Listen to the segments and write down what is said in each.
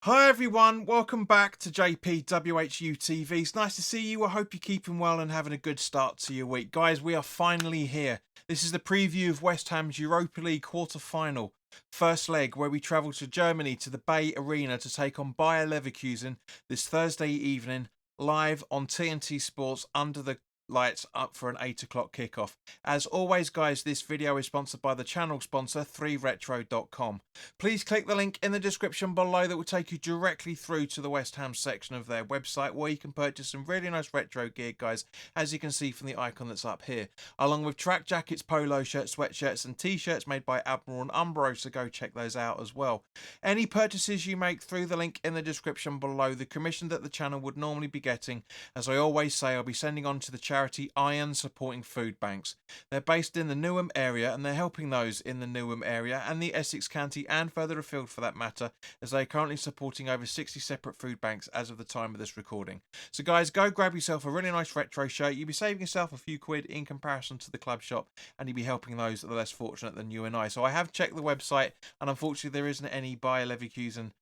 Hi everyone, welcome back to WHU TV. It's nice to see you. I hope you're keeping well and having a good start to your week. Guys, we are finally here. This is the preview of West Ham's Europa League quarter-final. First leg, where we travel to Germany to the Bay Arena to take on Bayer Leverkusen this Thursday evening, live on TNT Sports under the lights up for an 8 o'clock kickoff. As always, guys, this video is sponsored by the channel sponsor 3retro.com. Please click the link in the description below that will take you directly through to the West Ham section of their website, where you can purchase some really nice retro gear, guys, as you can see from the icon that's up here, along with track jackets, polo shirts, sweatshirts and t-shirts made by Admiral and Umbro, so go check those out as well. Any purchases you make through the link in the description below, the commission that the channel would normally be getting, as I always say, I'll be sending on to the charity Iron supporting food banks. They're based in the Newham area, and they're helping those in the Newham area and the Essex County and further afield for that matter, as they are currently supporting over 60 separate food banks as of the time of this recording. So guys, go grab yourself a really nice retro shirt. You'll be saving yourself a few quid in comparison to the club shop, and you'll be helping those that are less fortunate than you and I. So I have checked the website, and unfortunately there isn't any Bayer Leverkusen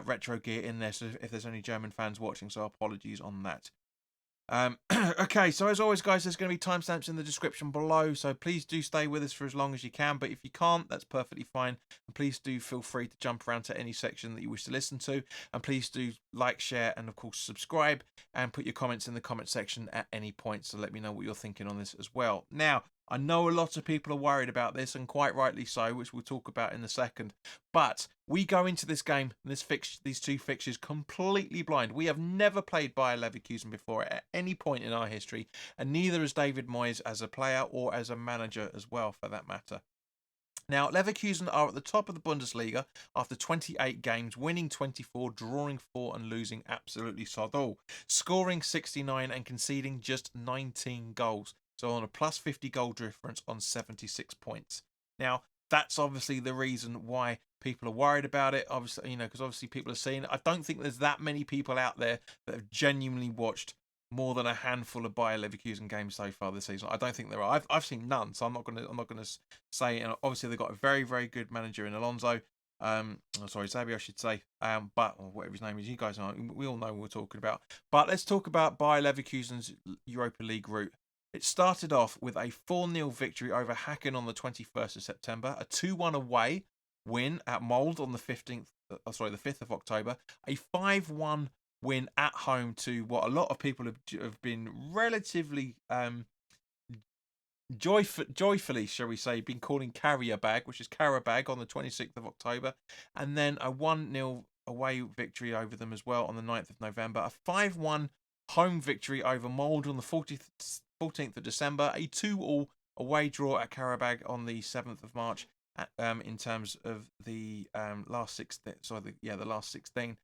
retro gear in there, so if there's any German fans watching, so apologies on that. Okay, so as always, guys, there's going to be timestamps in the description below, so please do stay with us for as long as you can, but if you can't, that's perfectly fine, and please do feel free to jump around to any section that you wish to listen to, and please do like, share, and of course subscribe, and put your comments in the comment section at any point, so let me know what you're thinking on this as well. Now, I know a lot of people are worried about this, and quite rightly so, which we'll talk about in a second. But we go into this game, these two fixtures, completely blind. We have never played Bayer Leverkusen before at any point in our history, and neither has David Moyes as a player or as a manager as well, for that matter. Now, Leverkusen are at the top of the Bundesliga after 28 games, winning 24, drawing 4 and losing absolutely sod all, scoring 69 and conceding just 19 goals. So on a plus 50 goal difference on 76 points. Now, that's obviously the reason why people are worried about it. Obviously, because obviously people are seeing it. I don't think there's that many people out there that have genuinely watched more than a handful of Bayer Leverkusen games so far this season. I don't think there are. I've seen none, so I'm not gonna say. And obviously they've got a very, very good manager in Alonso. Xabi, I should say. But or whatever his name is, you guys know. We all know what we're talking about. But let's talk about Bayer Leverkusen's Europa League route. It started off with a 4-0 victory over Hacken on the 21st of September, a 2-1 away win at Mold on the 5th of October, a 5-1 win at home to what a lot of people have been relatively joyfully, shall we say, been calling Carabag, which is Karabag, on the 26th of October, and then a 1-0 away victory over them as well on the 9th of November, a 5-1 home victory over Mold on the 14th of December, a 2-2 away draw at Karabag on the 7th of March, in terms of the last 16,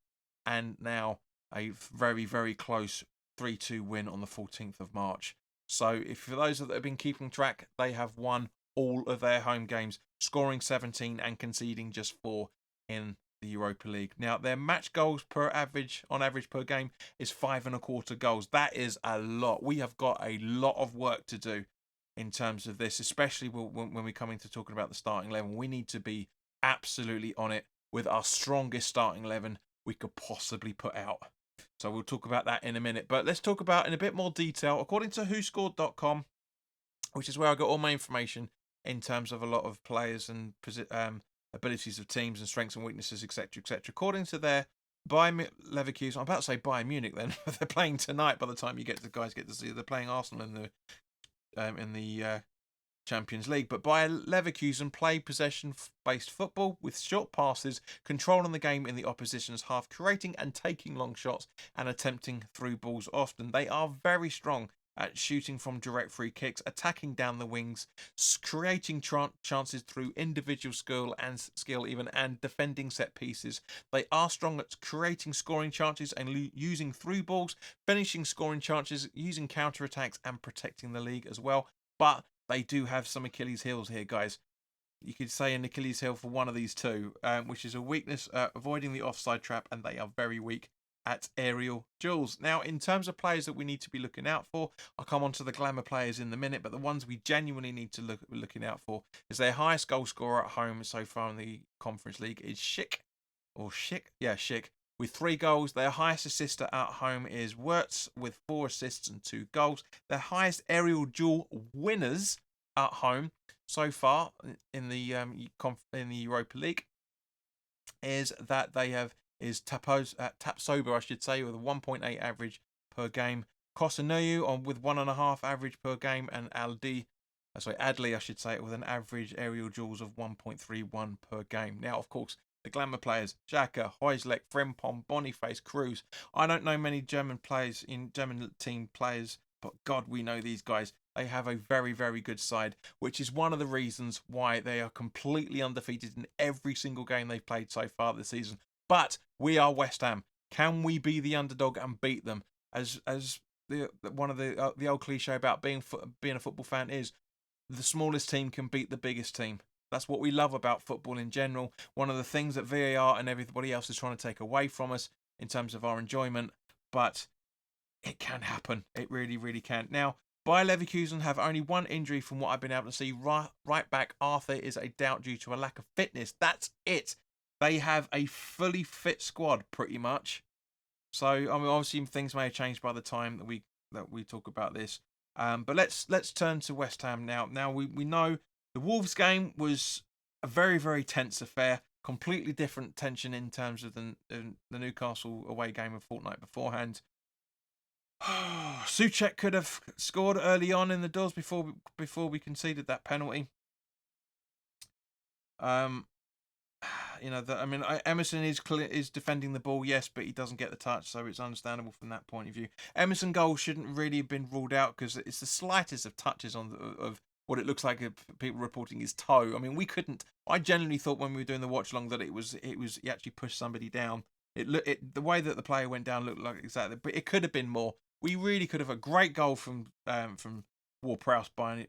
and now a very, very close 3-2 win on the 14th of March. So for those that have been keeping track, they have won all of their home games, scoring 17 and conceding just 4 in the Europa League. Now, their match goals on average per game is 5.25 goals. That is a lot. We have got a lot of work to do in terms of this, especially when we come into talking about the starting 11. We need to be absolutely on it with our strongest starting 11 we could possibly put out. So we'll talk about that in a minute. But let's talk about in a bit more detail. According to WhoScored.com, which is where I got all my information in terms of a lot of players and abilities of teams and strengths and weaknesses, etc., etc. According to their Bayer Leverkusen, I'm about to say Bayern Munich then, but they're playing tonight by the time you get to see. They're playing Arsenal in the Champions League. But Bayer Leverkusen play possession-based football with short passes, controlling the game in the opposition's half, creating and taking long shots and attempting through balls often. They are very strong at shooting from direct free kicks, attacking down the wings, creating chances through individual skill and defending set pieces. They are strong at creating scoring chances and using through balls, finishing scoring chances, using counter attacks and protecting the league as well. But they do have some Achilles heels here, guys. You could say an Achilles heel for one of these two, which is a weakness avoiding the offside trap, and they are very weak at aerial duels. Now, in terms of players that we need to be looking out for, I'll come on to the glamour players in a minute, but the ones we genuinely need to looking out for is their highest goal scorer at home so far in the Conference League is Schick, with 3 goals. Their highest assister at home is Wirtz with 4 assists and 2 goals. Their highest aerial duel winners at home so far in the Europa League is that they have Tapsoba, I should say, with a 1.8 average per game. Kosanuyu on with 1.5 average per game, and Adley, I should say, with an average aerial duels of 1.31 per game. Now, of course, the glamour players: Xhaka, Højlund, Frimpong, Boniface, Cruz. I don't know many German team players, but God, we know these guys. They have a very, very good side, which is one of the reasons why they are completely undefeated in every single game they've played so far this season. But we are West Ham. Can we be the underdog and beat them? As one of the old cliche about being a football fan is, the smallest team can beat the biggest team. That's what we love about football in general. One of the things that VAR and everybody else is trying to take away from us in terms of our enjoyment, but it can happen. It really, really can. Now, Bayer Leverkusen have only 1 injury from what I've been able to see. Right back Arthur is a doubt due to a lack of fitness. That's it. They have a fully fit squad, pretty much. So, I mean, obviously things may have changed by the time that we talk about this. But let's turn to West Ham now. Now we know the Wolves game was a very, very tense affair. Completely different tension in terms of the Newcastle away game a fortnight beforehand. Souček could have scored early on in the doors before we conceded that penalty. Emerson is defending the ball, yes, but he doesn't get the touch, so it's understandable from that point of view. Emerson goal shouldn't really have been ruled out because it's the slightest of touches of what it looks like people reporting his toe. I mean, we couldn't. I genuinely thought when we were doing the watch along that it was he actually pushed somebody down. The way that the player went down looked like exactly, but it could have been more. We really could have a great goal from Ward-Prowse by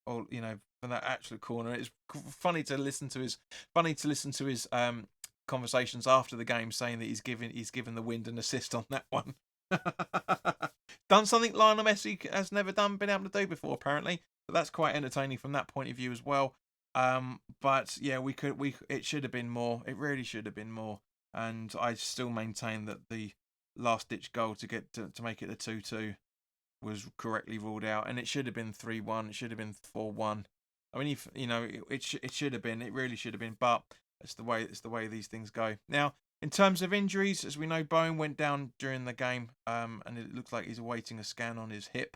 from that actual corner. It's funny to listen to his conversations after the game, saying that he's given the Wind an assist on that one. Done something Lionel Messi has never been able to do before, apparently. But that's quite entertaining from that point of view as well. But yeah, it should have been more. It really should have been more. And I still maintain that the last ditch goal to make it a 2-2 was correctly ruled out, and it should have been 3-1. It should have been 4-1. I mean, it should have been. It really should have been. But it's the way these things go. Now, in terms of injuries, as we know, Bowen went down during the game, and it looks like he's awaiting a scan on his hip.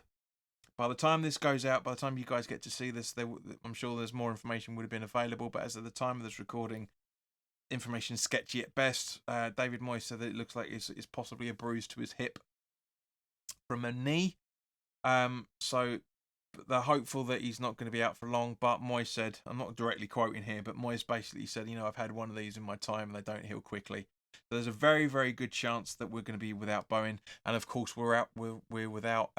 By the time this goes out, by the time you guys get to see this, I'm sure there's more information would have been available. But as at the time of this recording, information is sketchy at best. David Moyes said that it looks like it's possibly a bruise to his hip from a knee. So they're hopeful that he's not going to be out for long. But Moyes said, I'm not directly quoting here, but Moyes basically said, I've had one of these in my time and they don't heal quickly. So there's a very, very good chance that we're going to be without Bowen, and of course we're without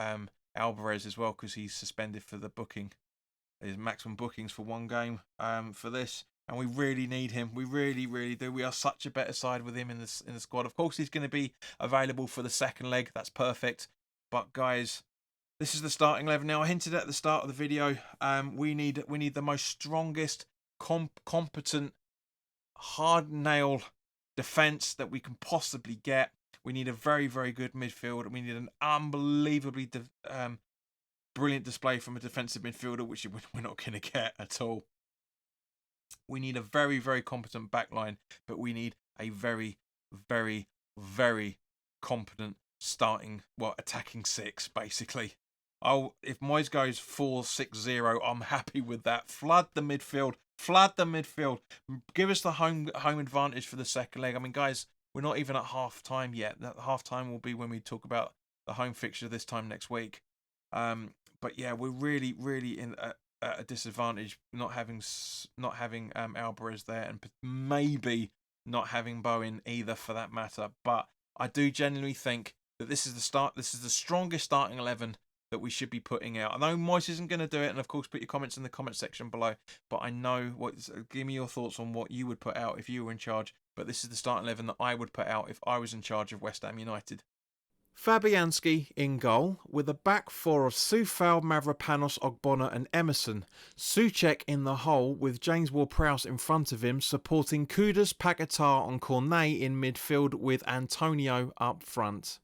Alvarez as well because he's suspended for the booking. There's maximum bookings for 1 game for this. And we really need him. We really, really do. We are such a better side with him in the squad. Of course, he's going to be available for the second leg. That's perfect. But guys, this is the starting 11. Now, I hinted at the start of the video. We need the most strongest, competent, hard nail defense that we can possibly get. We need a very, very good midfield. We need an unbelievably brilliant display from a defensive midfielder, which we're not going to get at all. We need a very, very competent backline, but we need a very, very, very competent attacking 6, basically. If Moyes goes 4-6-0, I'm happy with that. Flood the midfield. Give us the home advantage for the second leg. I mean, guys, we're not even at half time yet. That half time will be when we talk about the home fixture this time next week. But yeah, we're really, really in a disadvantage not having Alvarez there, and maybe not having Bowen either for that matter. But I do genuinely think that this is the strongest starting 11 that we should be putting out. I know Moyes isn't going to do it, and of course put your comments in the comment section below, but I know give me your thoughts on what you would put out if you were in charge. But this is the starting 11 that I would put out if I was in charge of West Ham United. Fabianski in goal, with a back four of Soufal, Mavropanos, Ogbonna and Emerson. Soucek in the hole, with James Ward-Prowse in front of him, supporting Kudus, Paquetá and Cornet in midfield, with Antonio up front.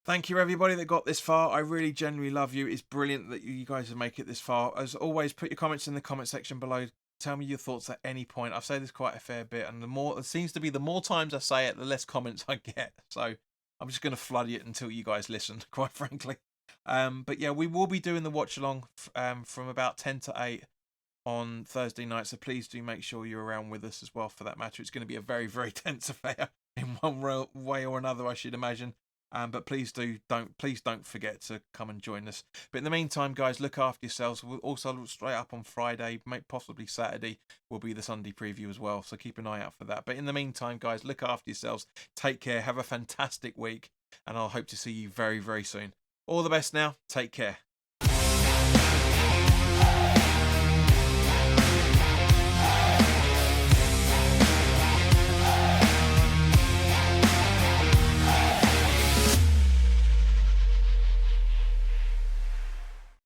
Thank you everybody that got this far. I really genuinely love you. It's brilliant that you guys have made it this far. As always, put your comments in the comment section below. Tell me your thoughts at any point. I've said this quite a fair bit, and it seems to be the more times I say it, the less comments I get. So I'm just going to flood it until you guys listen, quite frankly. But yeah, we will be doing the watch along from about 10 to 8 on Thursday night. So please do make sure you're around with us as well for that matter. It's going to be a very, very tense affair in one way or another, I should imagine. But please don't forget to come and join us. But in the meantime, guys, look after yourselves. We'll also straight up on Friday, possibly Saturday, will be the Sunday preview as well. So keep an eye out for that. But in the meantime, guys, look after yourselves. Take care. Have a fantastic week. And I'll hope to see you very, very soon. All the best now. Take care.